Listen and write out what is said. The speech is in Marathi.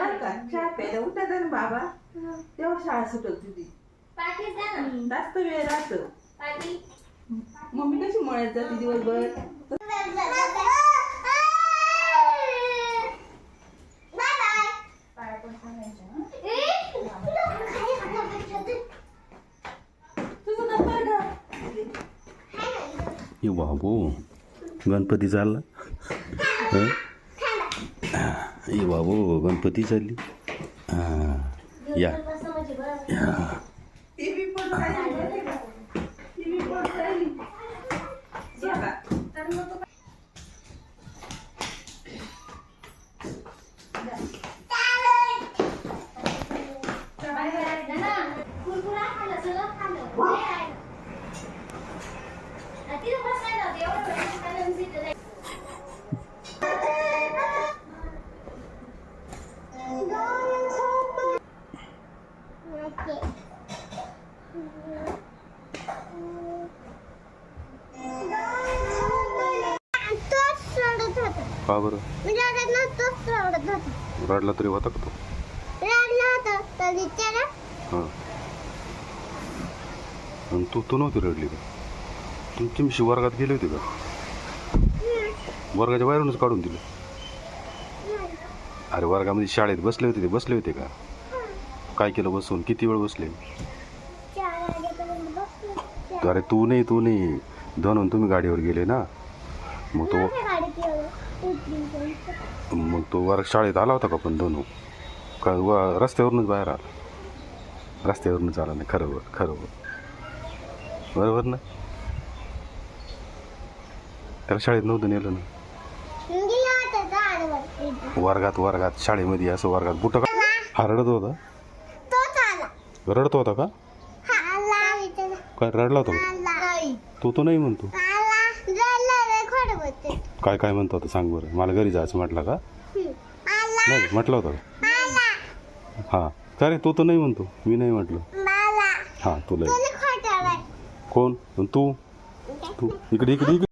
बरं का चहा प्यायला उठत ना बाबा तेव्हा शाळा सुटत तुझी जास्त वेळ राहत मम्मी कशी मळ्यात जाते दिवसभर ये बाबू गणपती चालला ये बाबू गणपती चालली या टीव्ही पण राहिली टीव्ही पण राहिली का बरं रडला तरी होता का तो हां आणि तू नव्हती रडली का तुमची वर्गात गेली होती का वर्गाच्या बाहेरूनच काढून दिलं अरे वर्गामध्ये शाळेत बसले होते का काय केलं बसून किती वेळ बसले अरे तू नाही दोन तुम्ही गाडीवर गेले ना मग तो वर्ग शाळेत आला होता का पण दोन का रस्त्यावरूनच बाहेर आला रस्त्यावरूनच आला नाही खरं बरोबर ना त्याला शाळेत नव्हतं नेलं ना वर्गात शाळेमध्ये असं वर्गात बुट का हा रडत होता का काय रडला होता तो नाही म्हणतो काय म्हणतो होता सांग बरं मला घरी जायचं म्हटलं का नाही म्हटलं होतं का हां का रे तो नाही म्हणतो मी नाही म्हटलं हां तुला कोण तू इकडे